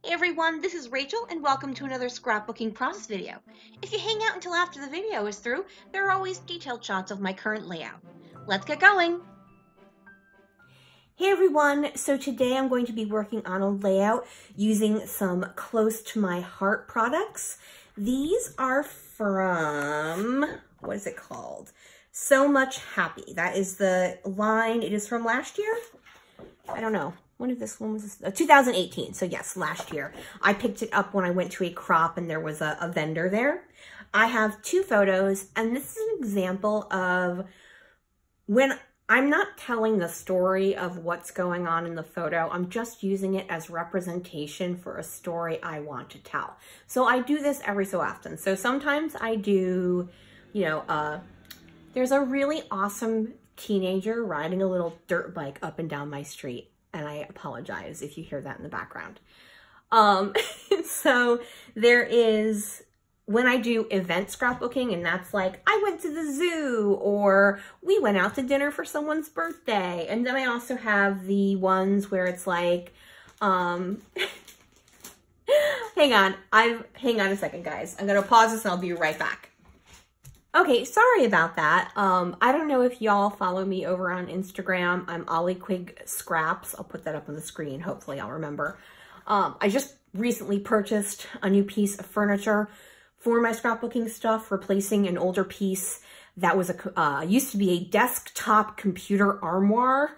Hey everyone, this is Rachel and welcome to another scrapbooking process video. If you hang out until after the video is through, there are always detailed shots of my current layout. Let's get going! Hey everyone, so today I'm going to be working on a layout using some close to my heart products. These are from, what is it called? So Much Happy. That is the line. It is from last year? I don't know. When was this? 2018. So yes, last year. I picked it up when I went to a crop and there was a vendor there. I have two photos, and this is an example of when I'm not telling the story of what's going on in the photo. I'm just using it as representation for a story I want to tell. So I do this every so often. So sometimes I do, there's a really awesome teenager riding a little dirt bike up and down my street. And I apologize if you hear that in the background. So there is, when I do event scrapbooking, and that's like, I went to the zoo, or we went out to dinner for someone's birthday. And then I also have the ones where it's like, hang on a second, guys. I'm gonna pause this and I'll be right back. Okay, sorry about that. I don't know if y'all follow me over on Instagram. I'm Ollie Quig Scraps. I'll put that up on the screen. Hopefully I'll remember. I just recently purchased a new piece of furniture for my scrapbooking stuff, replacing an older piece that was used to be a desktop computer armoire.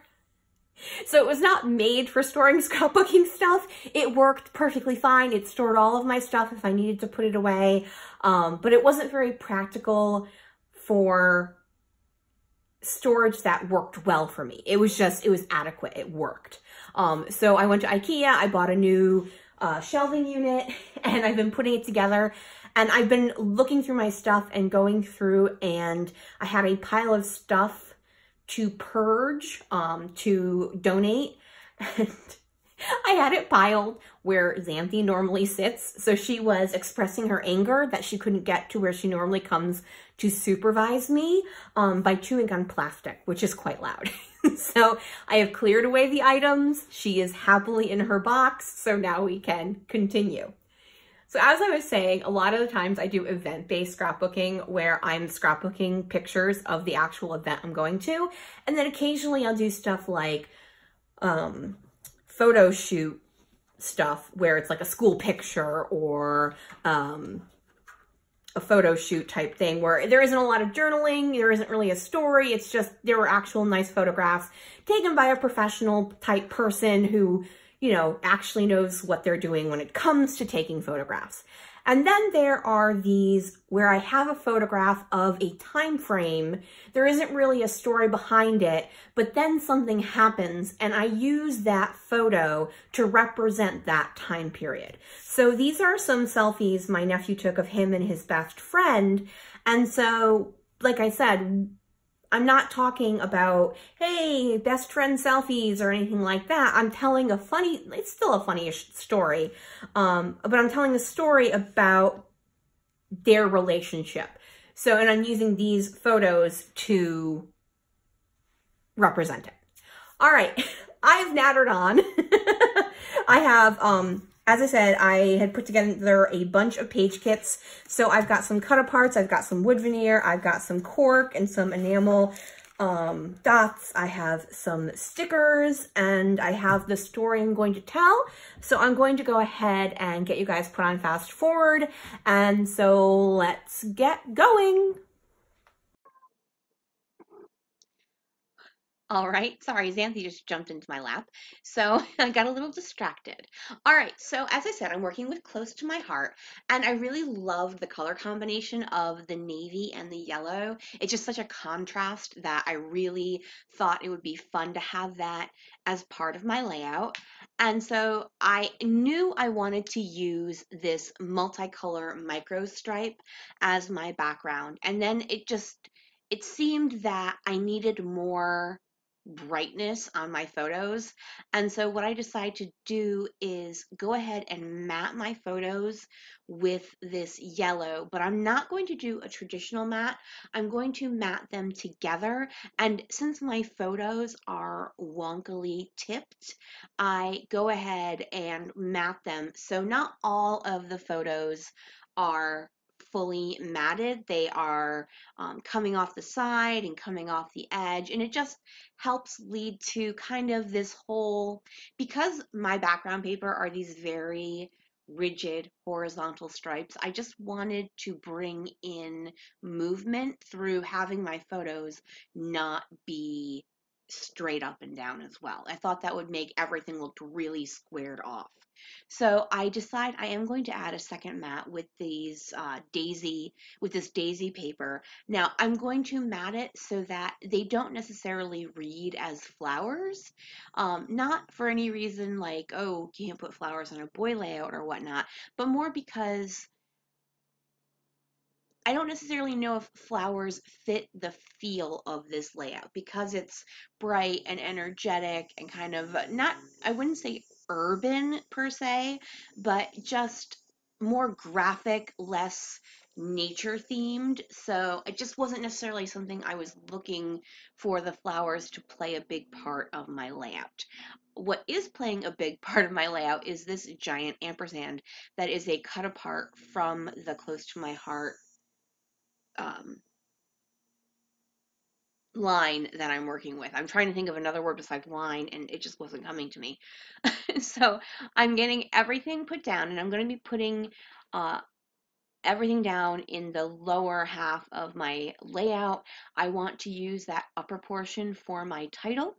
So it was not made for storing scrapbooking stuff. It worked perfectly fine. It stored all of my stuff if I needed to put it away. But it wasn't very practical for storage that worked well for me. It was adequate. It worked. So I went to IKEA. I bought a new shelving unit and I've been putting it together. And I've been looking through my stuff and going through, and I had a pile of stuff to purge, to donate. And I had it piled where Xanthi normally sits. So she was expressing her anger that she couldn't get to where she normally comes to supervise me by chewing on plastic, which is quite loud. So I have cleared away the items. She is happily in her box. So now we can continue. So as I was saying, a lot of the times I do event-based scrapbooking where I'm scrapbooking pictures of the actual event I'm going to. And then occasionally I'll do stuff like photo shoot stuff where it's like a school picture or a photo shoot type thing where there isn't a lot of journaling, there isn't really a story, it's just there were actual nice photographs taken by a professional type person who actually knows what they're doing when it comes to taking photographs. And then there are these where I have a photograph of a time frame. There isn't really a story behind it, but then something happens and I use that photo to represent that time period. So these are some selfies my nephew took of him and his best friend. And so, like I said, I'm not talking about, hey, best friend selfies or anything like that. I'm telling it's still a funny-ish story, but I'm telling a story about their relationship. So, and I'm using these photos to represent it. All right, I've nattered on. I have, as I said, I had put together a bunch of page kits. So I've got some cut-aparts, I've got some wood veneer, I've got some cork and some enamel dots. I have some stickers, and I have the story I'm going to tell. So I'm going to go ahead and get you guys put on fast forward. And so let's get going. All right, sorry, Xanthi just jumped into my lap, so I got a little distracted. All right, so as I said, I'm working with Close to My Heart, and I really love the color combination of the navy and the yellow. It's just such a contrast that I really thought it would be fun to have that as part of my layout. And so I knew I wanted to use this multicolor micro stripe as my background, and then it seemed that I needed more brightness on my photos. And so what I decided to do is go ahead and matte my photos with this yellow, but I'm not going to do a traditional matte. I'm going to matte them together. And since my photos are wonkily tipped, I go ahead and matte them. So not all of the photos are fully matted. They are coming off the side and coming off the edge, and it just helps lead to kind of this whole, because my background paper are these very rigid horizontal stripes, I just wanted to bring in movement through having my photos not be straight up and down as well. I thought that would make everything look really squared off. So I decide I am going to add a second mat with these with this daisy paper. Now I'm going to mat it so that they don't necessarily read as flowers. Not for any reason like, oh, you can't put flowers on a boy layout or whatnot, but more because I don't necessarily know if flowers fit the feel of this layout because it's bright and energetic and kind of not, I wouldn't say urban per se, but just more graphic, less nature themed. So it just wasn't necessarily something I was looking for the flowers to play a big part of my layout. What is playing a big part of my layout is this giant ampersand that is a cut apart from the Close to My Heart um, line that I'm working with. I'm trying to think of another word besides line, and it just wasn't coming to me. So I'm getting everything put down, and I'm going to be putting uh, everything down in the lower half of my layout. I want to use that upper portion for my title.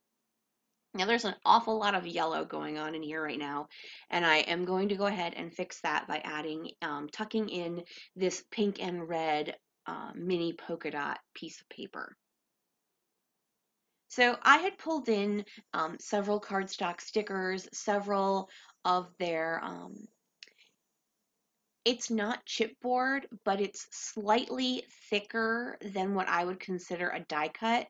Now there's an awful lot of yellow going on in here right now, and I am going to go ahead and fix that by adding, tucking in this pink and red mini polka dot piece of paper. So I had pulled in several cardstock stickers, several of their, it's not chipboard, but it's slightly thicker than what I would consider a die cut.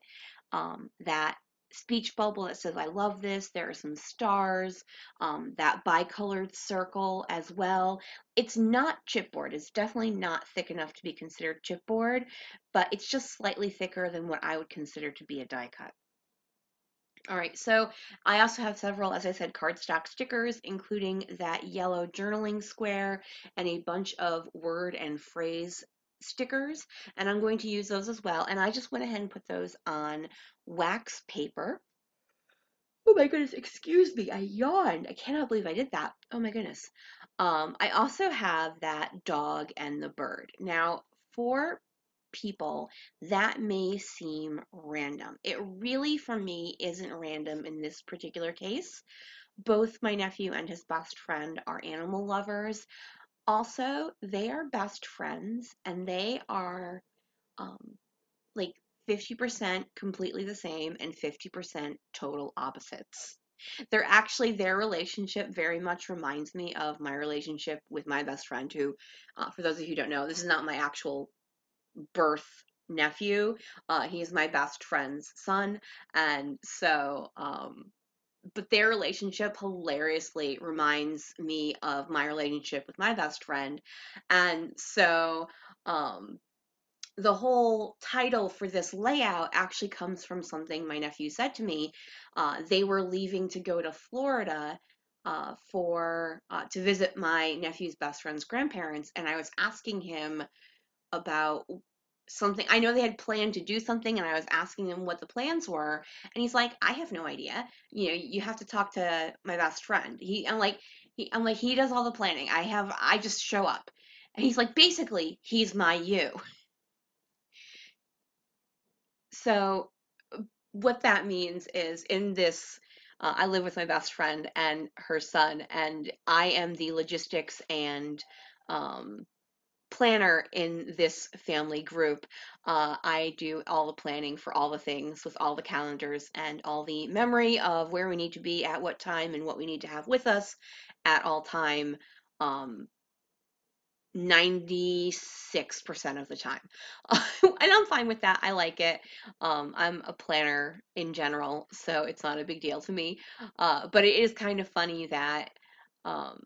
That speech bubble that says, I love this. There are some stars, that bicolored circle as well. It's not chipboard. It's definitely not thick enough to be considered chipboard, but it's just slightly thicker than what I would consider to be a die cut. All right, so I also have several, as I said, cardstock stickers, including that yellow journaling square and a bunch of word and phrase stickers, and I'm going to use those as well. And I just went ahead and put those on wax paper. Oh my goodness, excuse me, I yawned. I cannot believe I did that. Oh my goodness. I also have that dog and the bird. Now, for people, that may seem random. It really, for me, isn't random in this particular case. Both my nephew and his best friend are animal lovers. Also, they are best friends and they are um, like 50% completely the same and 50% total opposites. They're actually, their relationship very much reminds me of my relationship with my best friend, who, for those of you who don't know, this is not my actual birth nephew. He's my best friend's son. And so, but their relationship hilariously reminds me of my relationship with my best friend. And so, um, the whole title for this layout actually comes from something my nephew said to me. They were leaving to go to Florida for to visit my nephew's best friend's grandparents, and I was asking him about something. I know they had planned to do something, and I was asking him what the plans were, and he's like, "I have no idea. You know, you have to talk to my best friend." I'm like, he does all the planning. I just show up. And he's like, basically, he's my you. So what that means is in this, I live with my best friend and her son, and I am the logistics and um, planner in this family group. I do all the planning for all the things with all the calendars and all the memory of where we need to be at what time and what we need to have with us at all time. Um, 96% of the time. And I'm fine with that. I like it. I'm a planner in general, so it's not a big deal to me. But it is kind of funny that um,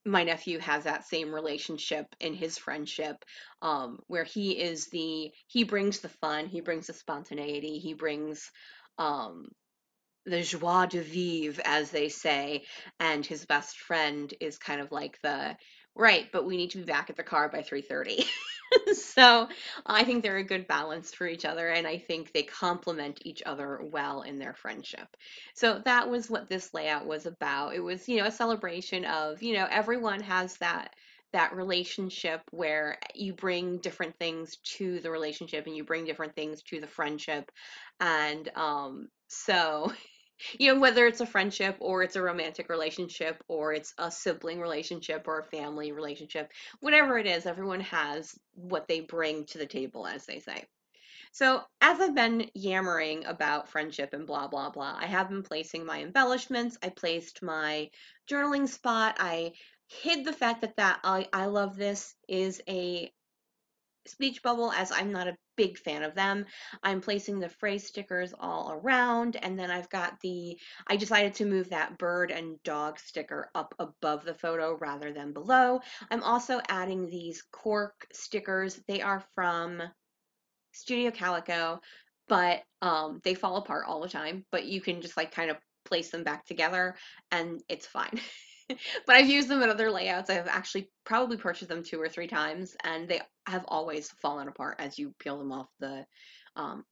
my nephew has that same relationship in his friendship, where he brings the fun, he brings the spontaneity, he brings um, the joie de vivre, as they say, and his best friend is kind of like the right, but we need to be back at the car by 3:30. So I think they're a good balance for each other, and I think they complement each other well in their friendship. So that was what this layout was about. It was, a celebration of, everyone has that relationship where you bring different things to the relationship and you bring different things to the friendship. And so whether it's a friendship or it's a romantic relationship or it's a sibling relationship or a family relationship, whatever it is, everyone has what they bring to the table, as they say. So, as I've been yammering about friendship and blah, blah, blah, I have been placing my embellishments. I placed my journaling spot. I hid the fact that I love this is a speech bubble, as I'm not a big fan of them. I'm placing the phrase stickers all around, and then I decided to move that bird and dog sticker up above the photo rather than below. I'm also adding these cork stickers. They are from Studio Calico, but they fall apart all the time, but you can just like kind of place them back together and it's fine. But I've used them in other layouts. I've actually probably purchased them 2 or 3 times, and they have always fallen apart as you peel them off the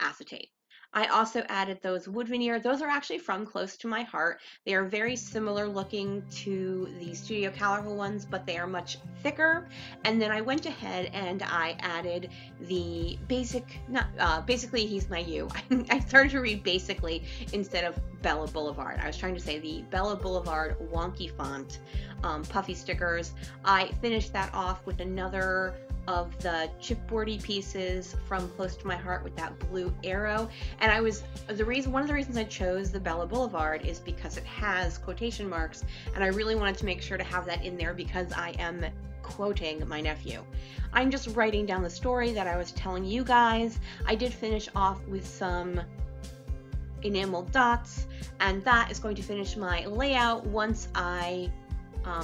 acetate. I also added those wood veneer. Those are actually from Close to My Heart. They are very similar looking to the Studio Calico ones, but they are much thicker. And then I went ahead and I added the basically he's my you. I started to read basically instead of Bella Boulevard. I was trying to say the Bella Boulevard wonky font puffy stickers. I finished that off with another of the chipboardy pieces from Close to My Heart with that blue arrow. And one of the reasons I chose the Bella Boulevard is because it has quotation marks, and I really wanted to make sure to have that in there because I am quoting my nephew. I'm just writing down the story that I was telling you guys. I did finish off with some enamel dots, and that is going to finish my layout once I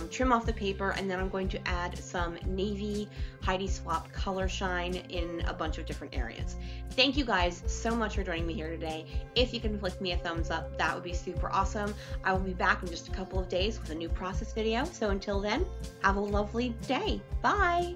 trim off the paper, and then I'm going to add some navy Heidi Swap color shine in a bunch of different areas. Thank you guys so much for joining me here today. If you can flick me a thumbs up, that would be super awesome. I will be back in just a couple of days with a new process video. So until then, have a lovely day. Bye.